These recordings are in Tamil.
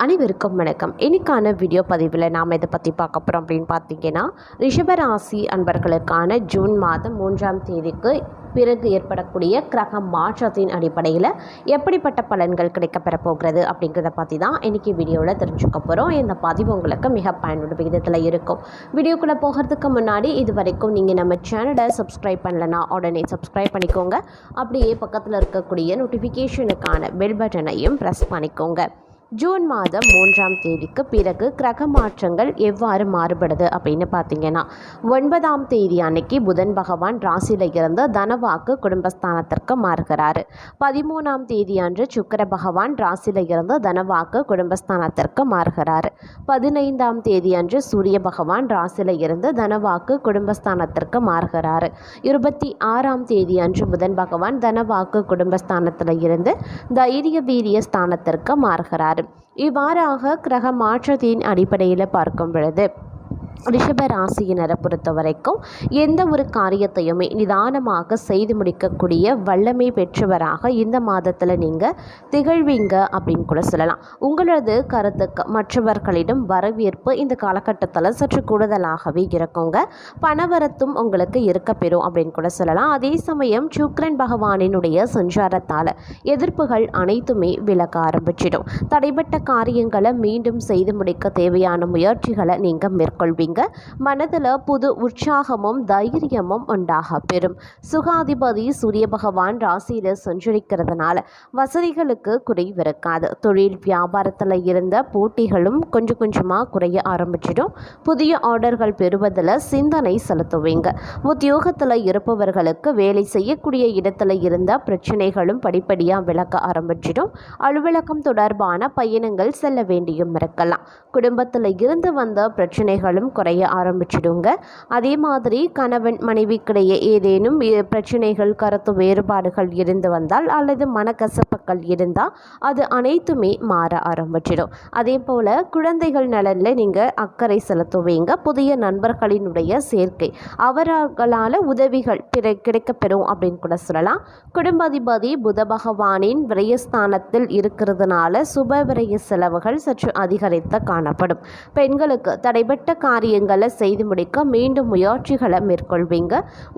அனைவருக்கும் வணக்கம். இன்னைக்கான வீடியோ பதிவில் நாம் இதை பற்றி பார்க்க போகிறோம் அப்படின்னு பார்த்தீங்கன்னா, ரிஷபராசி அன்பர்களுக்கான ஜூன் மாதம் 3ஆம் தேதிக்கு பிறகு ஏற்படக்கூடிய கிரக மாற்றத்தின் அடிப்படையில் எப்படிப்பட்ட பலன்கள் கிடைக்கப்பெற போகிறது அப்படிங்கிறத பற்றி தான் இன்றைக்கி வீடியோவில் தெரிஞ்சுக்க போகிறோம். இந்த பதிவு உங்களுக்கு மிக பயனுள்ள விகிதத்தில் இருக்கும். வீடியோக்குள்ளே போகிறதுக்கு முன்னாடி இது வரைக்கும் நீங்கள் நம்ம சேனலை சப்ஸ்கிரைப் பண்ணலைன்னா உடனே சப்ஸ்கிரைப் பண்ணிக்கோங்க. அப்படியே பக்கத்தில் இருக்கக்கூடிய நோட்டிஃபிகேஷனுக்கான பெல் பட்டனையும் ப்ரெஸ் பண்ணிக்கோங்க. ஜூன் மாதம் 3ஆம் தேதிக்கு பிறகு கிரக மாற்றங்கள் எவ்வாறு மாறுபடுது அப்படின்னு பார்த்தீங்கன்னா, 9ஆம் தேதி அன்னைக்கு புதன் பகவான் ராசியில் இருந்து தனவாக்கு குடும்பஸ்தானத்திற்கு மாறுகிறாரு. 13ஆம் தேதி அன்று சுக்கிர பகவான் ராசியில் இருந்து தனவாக்கு குடும்பஸ்தானத்திற்கு மாறுகிறாரு. 15ஆம் தேதி அன்று சூரிய பகவான் ராசியில் இருந்து தனவாக்கு குடும்பஸ்தானத்திற்கு மாறுகிறாரு. 26ஆம் தேதி அன்று புதன் பகவான் தனவாக்கு குடும்பஸ்தானத்தில் இருந்து தைரிய வீரிய ஸ்தானத்திற்கு மாறுகிறார். இவ்வாறாக கிரக மாற்றத்தின் அடிப்படையில் பார்க்கும் பொழுது ரிஷப ராசியினரை பொறுத்த வரைக்கும் எந்த ஒரு காரியத்தையுமே நிதானமாக செய்து முடிக்கக்கூடிய வல்லமை பெற்றவராக இந்த மாதத்தில் நீங்கள் திகழ்வீங்க அப்படின்னு கூட சொல்லலாம். உங்களது கருத்துக்கு மற்றவர்களிடம் வரவேற்பு இந்த காலகட்டத்தில் சற்று கூடுதலாகவே இருக்குங்க. பணவரத்தும் உங்களுக்கு இருக்க பெறும் அப்படின்னு கூட சொல்லலாம். அதே சமயம் சுக்கிரன் பகவானினுடைய சஞ்சாரத்தால் எதிர்ப்புகள் அனைத்துமே விலக ஆரம்பிச்சிடும். தடைப்பட்ட காரியங்களை மீண்டும் செய்து முடிக்க தேவையான முயற்சிகளை நீங்கள் மேற்கொள்வீங்க. மனதில் புது உற்சாகமும் தைரியமும் உண்டாக பெறும். சுகாதிபதி சூரிய பகவான் ராசியில் சஞ்சரிக்கிறதுனால வசதிகளுக்கு குறைவிருக்காது. தொழில் வியாபாரத்தில் இருந்த போட்டிகளும் கொஞ்சம் கொஞ்சமாக குறைய ஆரம்பிச்சிடும். புதிய ஆர்டர்கள் பெறுவதில் சிந்தனை செலுத்துவீங்க. உத்தியோகத்தில் இருப்பவர்களுக்கு வேலை செய்யக்கூடிய இடத்துல இருந்த பிரச்சனைகளும் படிப்படியாக விலக ஆரம்பிச்சிடும். அலுவலகம் தொடர்பான பயணங்கள் செல்ல வேண்டியும் இருக்கலாம். குடும்பத்தில் இருந்து வந்த பிரச்சனைகளும் குறைய ஆரம்பிச்சிடுங்க. அதே மாதிரி கணவன் மனைவிக்கிடையே ஏதேனும் பிரச்சனைகள் கருத்து வேறுபாடுகள் இருந்து வந்தால் அல்லது மனக்கசப்புகள் இருந்தால் அது அனைத்துமே மாற ஆரம்பிச்சிடும். அதே போல் குழந்தைகள் நலனில் நீங்கள் அக்கறை செலுத்துவீங்க. புதிய நண்பர்களினுடைய சேர்க்கை அவர்களால் உதவிகள் கிடைக்கப்பெறும் அப்படின்னு கூட சொல்லலாம். குடும்பாதிபதி புத பகவானின் விரயஸ்தானத்தில் இருக்கிறதுனால சுப விரய செலவுகள் சற்று அதிகரித்து காணப்படும். பெண்களுக்கு தடைபட்ட காரியங்களை செய்து முடிக்க மீண்டும் முயற்சிகளை மேற்கொள்வீங்க.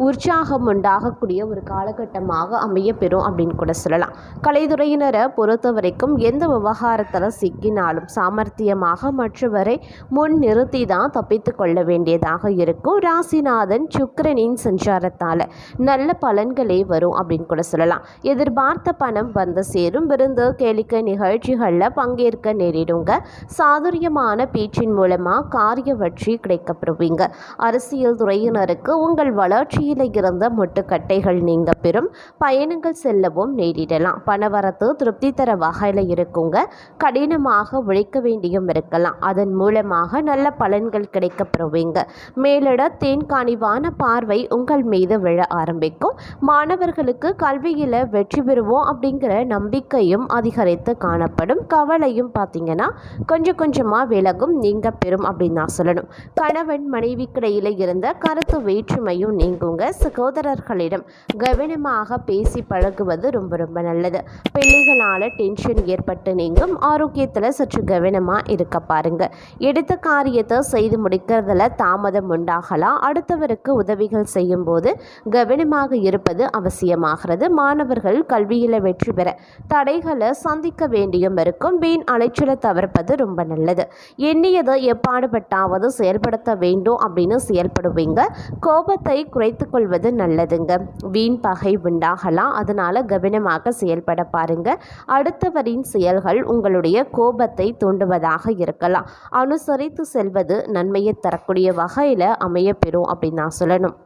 உற்சாகம் உண்டாகக்கூடிய ஒரு காலகட்டமாக அமைய பெறும் அப்படின்னு கூட சொல்லலாம். கலைத்துறையினரை பொறுத்த வரைக்கும் எந்த விவகாரத்தில் சிக்கினாலும் சாமர்த்தியமாக மற்றவரை முன் நிறுத்தி தான் தப்பித்து கொள்ள வேண்டியதாக இருக்கும். ராசிநாதன் சுக்கிரனின் சஞ்சாரத்தால் நல்ல பலன்களே வரும் அப்படின்னு கூட சொல்லலாம். எதிர்பார்த்த பணம் வந்து சேரும். விருந்து கேளிக்கை நிகழ்ச்சிகளில் பங்கேற்க நேரிடுங்க. சாதுரியமான பேச்சின் மூலமாக காரிய வெற்றி கிடைக்கப்பெறுவீங்க. அரசியல் துறையினருக்கு உங்கள் வளர்ச்சியில் இருந்த முட்டுக்கட்டைகள் நீங்க பெறும். பயணங்கள் செல்லவும் நேரிடலாம். பணவரத்து திருப்தி தர வகையில் இருக்குங்க. கடினமாக உழைக்க வேண்டியும் இருக்கலாம். அதன் மூலமாக நல்ல பலன்கள் கிடைக்கப்பெறுவீங்க. மேலிட தேன்காணிவான பார்வை உங்கள் மீது விழ ஆரம்பிக்கும். மாணவர்களுக்கு கல்வியில் வெற்றி பெறுவோம் அப்படிங்கிற நம்பிக்கையும் அதிகரித்து காணப்படும். கவலையும் பார்த்தீங்கன்னா கொஞ்சம் கொஞ்சமாக விலகும் நீங்க பெறும் அப்படின்னு நான் சொல்லணும். கணவன் மனைவிக்கிடையில் இருந்த கருத்து வேற்றுமையும் நீங்குங்க. சகோதரர்களிடம் கவனமாக பேசி பழகுவது ரொம்ப ரொம்ப நல்லது. பிள்ளைகளால் டென்ஷன் ஏற்பட்டு நீங்கும். ஆரோக்கியத்தில் சற்று கவனமாக இருக்க பாருங்க. எடுத்த காரியத்தை செய்து முடிக்கிறதுல தாமதம் உண்டாகலாம். அடுத்தவருக்கு உதவிகள் செய்யும் போது கவனமாக இருப்பது அவசியமாகிறது. மாணவர்கள் கல்வியில் வெற்றி பெற தடைகளை சந்திக்க வேண்டியும் இருக்கும். வீண் அலைச்சலை தவிர்ப்பது ரொம்ப நல்லது. எண்ணியதை எப்பாடுபட்டாவது செயல்படுத்த வேண்டும் அப்படின்னு செயல்படுவீங்க. கோபத்தை குறைத்து கொள்வது நல்லதுங்க. வீண் பகை உண்டாகலாம். அதனால கவனமாக செயல்பட பாருங்க. அடுத்தவரின் செயல்கள் உங்களுடைய கோபத்தை தூண்டுவதாக இருக்கலாம். அனுசரித்து செல்வது நன்மையை தரக்கூடிய வகையில் அமைய பெறும் அப்படின்னு நான் சொல்லணும்.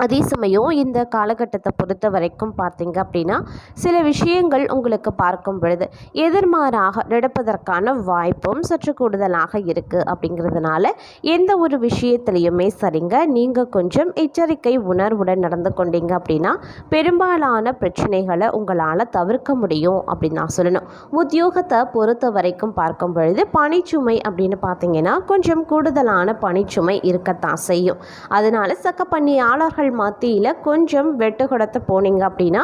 அதே சமயம் இந்த காலகட்டத்தை பொறுத்த வரைக்கும் பார்த்தீங்க அப்படின்னா சில விஷயங்கள் உங்களுக்கு பார்க்கும் பொழுது எதிர்மாறாக நடப்பதற்கான வாய்ப்பும் சற்று கூடுதலாக இருக்குது. அப்படிங்கிறதுனால எந்த ஒரு விஷயத்துலையுமே சரிங்க நீங்கள் கொஞ்சம் எச்சரிக்கை உணர்வுடன் நடந்து கொண்டீங்க அப்படின்னா பெரும்பாலான பிரச்சனைகளை உங்களால் தவிர்க்க முடியும் அப்படின்னு நான் சொல்லணும். உத்தியோகத்தை பொறுத்த வரைக்கும் பார்க்கும் பொழுது பணிச்சுமை அப்படின்னு பார்த்தீங்கன்னா கொஞ்சம் கூடுதலான பணிச்சுமை இருக்கத்தான் செய்யும். அதனால சக பணியாளர்கள் வேலைகள் மத்தியில் கொஞ்சம் வெட்டு கொடுத்து போனீங்க அப்படின்னா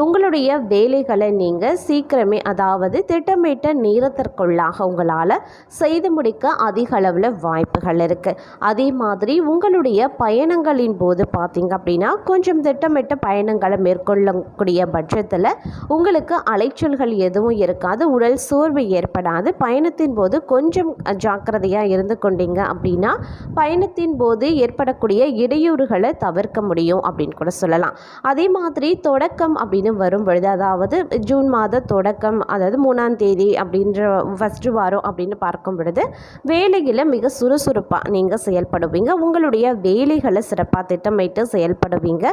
உங்களுடைய வேலைகளை நீங்கள் சீக்கிரமே, அதாவது திட்டமிட்ட நேரத்திற்குள்ளாக உங்களால் செய்து முடிக்க அதிக அளவில் வாய்ப்புகள் இருக்குது. அதே மாதிரி உங்களுடைய பயணங்களின் போது பார்த்தீங்க அப்படின்னா கொஞ்சம் திட்டமிட்ட பயணங்களை மேற்கொள்ளக்கூடிய பட்சத்தில் உங்களுக்கு அலைச்சல்கள் எதுவும் இருக்காது, உடல் சோர்வு ஏற்படாது. பயணத்தின் போது கொஞ்சம் ஜாக்கிரதையாக இருந்து கொண்டீங்க அப்படின்னா பயணத்தின் போது ஏற்படக்கூடிய இடையூறுகளை தவிர்க்க முடியும் அப்படின்னு கூட சொல்லலாம். அதே மாதிரி தொடக்கம் அப்படின்னு வரும் பொழுது, அதாவது ஜூன் மாத தொடக்கம், அதாவது 3ஆம் தேதி அப்படின்ற ஃபஸ்ட்டு வாரம் அப்படின்னு பார்க்கும் பொழுது வேலையில் மிக சுறுசுறுப்பாக நீங்கள் செயல்படுவீங்க. உங்களுடைய வேலைகளை சிறப்பாக திட்டமிட்டு செயல்படுவீங்க.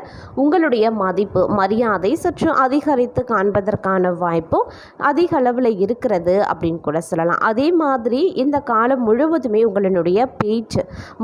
உங்களுடைய மதிப்பு மரியாதை சற்று அதிகரித்து காண்பதற்கான வாய்ப்பும் அதிக அளவில் இருக்கிறது அப்படின்னு கூட சொல்லலாம். அதே மாதிரி இந்த காலம் முழுவதுமே உங்களுடைய பேச்சு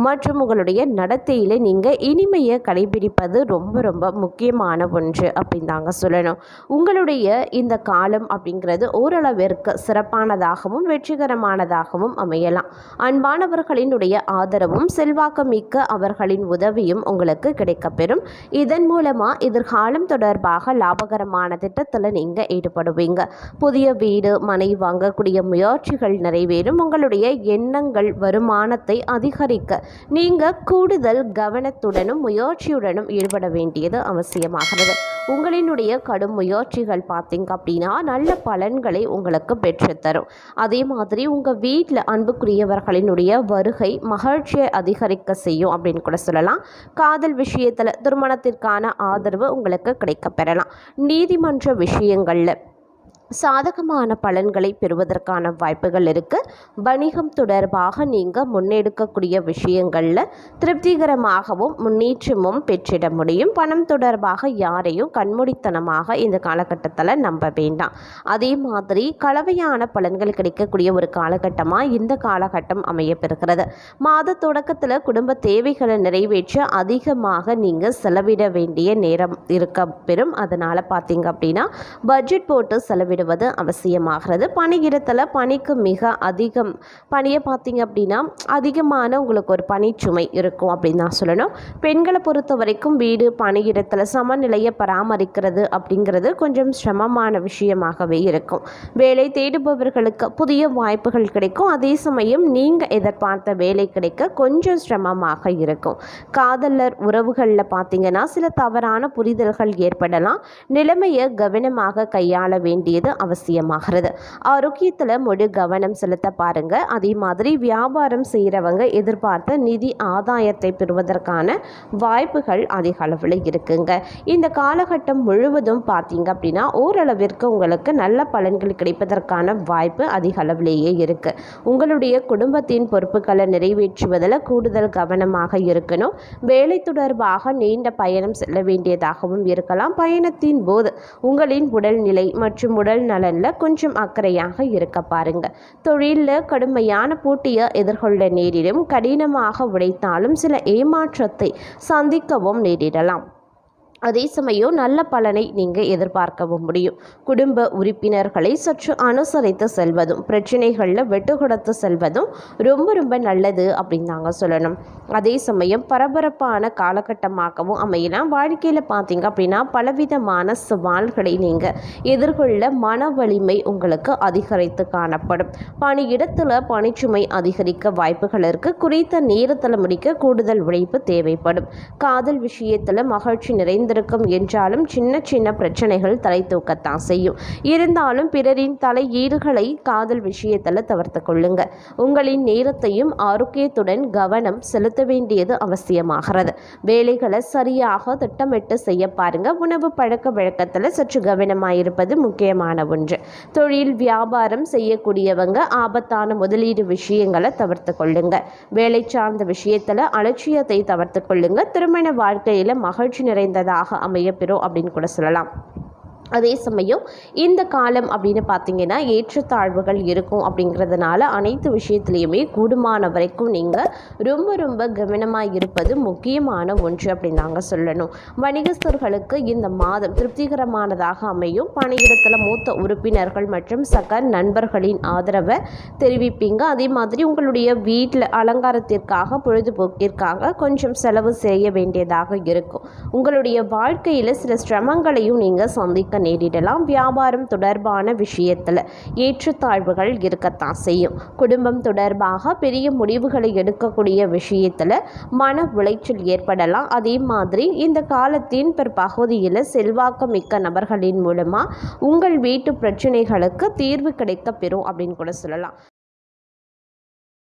மற்றும் உங்களுடைய நடத்தையில் நீங்கள் இனிமையை கடைபிடிப்பது ரொம்ப ரொம்ப முக்கியமான ஒன்று அப்படின்னு தாங்க சொல்லணும். உங்களுடைய இந்த காலம் அப்படிங்கிறது ஓரளவிற்கு சிறப்பானதாகவும் வெற்றிகரமானதாகவும் அமையலாம். அன்பானவர்களினுடைய ஆதரவும் செல்வாக்கு மிக்க அவர்களின் உதவியும் உங்களுக்கு கிடைக்கப்பெறும். இதன் மூலமாக எதிர்காலம் தொடர்பாக லாபகரமான திட்டத்தில் நீங்கள் ஈடுபடுவீங்க. புதிய வீடு மனை வாங்கக்கூடிய முயற்சிகள் நிறைவேறும். உங்களுடைய எண்ணங்கள் வருமானத்தை அதிகரிக்க நீங்கள் கூடுதல் கவனத்துடனும் முயற்சியுடனும் ஈடுபட வேண்டியது அவசியமாகிறது. உங்களினுடைய கடும் முயற்சிகள் பார்த்தீங்க அப்படின்னா நல்ல பலன்களை உங்களுக்கு பெற்றுத்தரும். அதே மாதிரி உங்கள் வீட்டில் அன்புக்குரியவர்களினுடைய வருகை மகிழ்ச்சியை அதிகரிக்க செய்யும் அப்படின்னு கூட சொல்லலாம். காதல் விஷயத்தில் திருமணத்திற்கான ஆதரவு உங்களுக்கு கிடைக்க பெறலாம். நீதிமன்ற விஷயங்களில் சாதகமான பலன்களை பெறுவதற்கான வாய்ப்புகள் இருக்குது. வணிகம் தொடர்பாக நீங்கள் முன்னெடுக்கக்கூடிய விஷயங்களில் திருப்திகரமாகவும் முன்னேற்றமும் பெற்றிட முடியும். பணம் தொடர்பாக யாரையும் கண்மூடித்தனமாக இந்த காலகட்டத்தில் நம்ப வேண்டாம். அதே மாதிரி கலவையான பலன்கள் கிடைக்கக்கூடிய ஒரு காலகட்டமாக இந்த காலகட்டம் அமையப்பெறுகிறது. மாத தொடக்கத்தில் குடும்ப தேவைகளை நிறைவேற்ற அதிகமாக நீங்கள் செலவிட வேண்டிய நேரம் இருக்க பெறும். அதனால் பார்த்தீங்க அப்படின்னா பட்ஜெட் போட்டு செலவிடுவது அவசியமாகிறது. பணியிடத்தில் பணிக்கு மிக அதிகம் பணியை பார்த்தீங்க அப்படின்னா அதிகமான உங்களுக்கு ஒரு பணிச்சுமை இருக்கும் அப்படின்னு தான் சொல்லணும். பெண்களை பொறுத்த வரைக்கும் வீடு பணியிடத்தில் சமநிலையை பராமரிக்கிறது அப்படிங்கிறது கொஞ்சம் சிரமமான விஷயமாகவே இருக்கும். வேலை தேடுபவர்களுக்கு புதிய வாய்ப்புகள் கிடைக்கும். அதே சமயம் நீங்கள் எதிர்பார்த்த வேலை கிடைக்க கொஞ்சம் சிரமமாக இருக்கும். காதலர் உறவுகளில் பார்த்தீங்கன்னா சில தவறான புரிதல்கள் ஏற்படலாம். நிலைமையை கவனமாக கையாள வேண்டியது அவசியமாகிறது. ஆரோக்கியத்தில் முழு கவனம் செலுத்த பாருங்க. அதே மாதிரி வியாபாரம் செய்கிறவங்க எதிர்பார்த்த நிதி ஆதாயத்தை பெறுவதற்கான வாய்ப்புகள் அதிக அளவில் இருக்குங்க. இந்த காலகட்டம் முழுவதும் பார்த்தீங்க அப்படின்னா ஓரளவிற்கு உங்களுக்கு நல்ல பலன்கள் கிடைப்பதற்கான வாய்ப்பு அதிக அளவிலேயே இருக்கு. உங்களுடைய குடும்பத்தின் பொறுப்புகளை நிறைவேற்றுவதில் கூடுதல் கவனமாக இருக்கணும். வேலை தொடர்பாக நீண்ட பயணம் செல்ல வேண்டியதாகவும் இருக்கலாம். பயணத்தின் போது உங்களின் உடல்நிலை மற்றும் உடல் நலனில் கொஞ்சம் அக்கறையாக இருக்க பாருங்க. தொழிலில் கடுமையான போட்டியை எதிர்கொள்ள நேரிடும். கடினமாக உழைத்தாலும் சில ஏமாற்றத்தை சந்திக்கவும் நேரிடலாம். அதே சமயம் நல்ல பலனை நீங்கள் எதிர்பார்க்கவும் முடியும். குடும்ப உறுப்பினர்களை சற்று அனுசரித்து செல்வதும் பிரச்சனைகளில் வெட்டு கொடுத்து செல்வதும் ரொம்ப ரொம்ப நல்லது அப்படின்னு நாங்கள் சொல்லணும். அதே சமயம் பரபரப்பான காலகட்டமாகவும் அமையலாம். வாழ்க்கையில் பார்த்தீங்க அப்படின்னா பலவிதமான சவால்களை நீங்கள் எதிர்கொள்ள மன வலிமை உங்களுக்கு அதிகரித்து காணப்படும். பணியிடத்தில் பணிச்சுமை அதிகரிக்க வாய்ப்புகள் இருக்குது. குறித்த நேரத்தில் முடிக்க கூடுதல் உழைப்பு தேவைப்படும். காதல் விஷயத்தில் மகிழ்ச்சி நிறைந்த என்றாலும் சின்ன சின்ன பிரச்சனைகள் தலை தூக்கத்தான் செய்யும். இருந்தாலும் பிறரின் தலையீடுகளை காதல் விஷயத்தில் தவிர்த்து கொள்ளுங்க. உங்களின் நேரத்தையும் ஆரோக்கியத்துடன் கவனம் செலுத்த வேண்டியது அவசியமாகிறது. வேலைகளை சரியாக திட்டமிட்டு செய்ய பாருங்க. உணவு பழக்க வழக்கத்தில் சற்று கவனமாயிருப்பது முக்கியமான ஒன்று. தொழில் வியாபாரம் செய்யக்கூடியவங்க ஆபத்தான முதலீடு விஷயங்களை தவிர்த்து கொள்ளுங்க. வேலை சார்ந்த விஷயத்தில் அலட்சியத்தை தவிர்த்து கொள்ளுங்க. திருமண வாழ்க்கையில் மகிழ்ச்சி நிறைந்ததாக அமையப்பெறும் அப்படின்னு கூட சொல்லலாம். அதே சமயம் இந்த காலம் அப்படின்னு பார்த்தீங்கன்னா ஏற்றத்தாழ்வுகள் இருக்கும் அப்படிங்கிறதுனால அனைத்து விஷயத்துலையுமே கூடுமான வரைக்கும் நீங்கள் ரொம்ப ரொம்ப கவனமாக இருப்பது முக்கியமான ஒன்று அப்படின்னு நாங்கள் சொல்லணும். வணிகஸ்தர்களுக்கு இந்த மாதம் திருப்திகரமானதாக அமையும். பணியிடத்தில் மூத்த உறுப்பினர்கள் மற்றும் சக நண்பர்களின் ஆதரவை தெரிவிப்பீங்க. அதே மாதிரி உங்களுடைய வீட்டில் அலங்காரத்திற்காக பொழுதுபோக்கிற்காக கொஞ்சம் செலவு செய்ய வேண்டியதாக இருக்கும். உங்களுடைய வாழ்க்கையில் சில சிரமங்களையும் நீங்கள் சந்திக்க நேரிடலாம். வியாபாரம் தொடர்பான விஷயத்தில் ஏற்றத்தாழ்வுகள் இருக்கத்தான் செய்யும். குடும்பம் தொடர்பாக பெரிய முடிவுகளை எடுக்கக்கூடிய விஷயத்தில் மன உளைச்சல் ஏற்படலாம். அதே மாதிரி இந்த காலத்தின் பிற்பகுதியில் செல்வாக்கு மிக்க நபர்களின் மூலமாக உங்கள் வீட்டு பிரச்சனைகளுக்கு தீர்வு கிடைக்க பெறும் அப்படின்னு கூட சொல்லலாம்.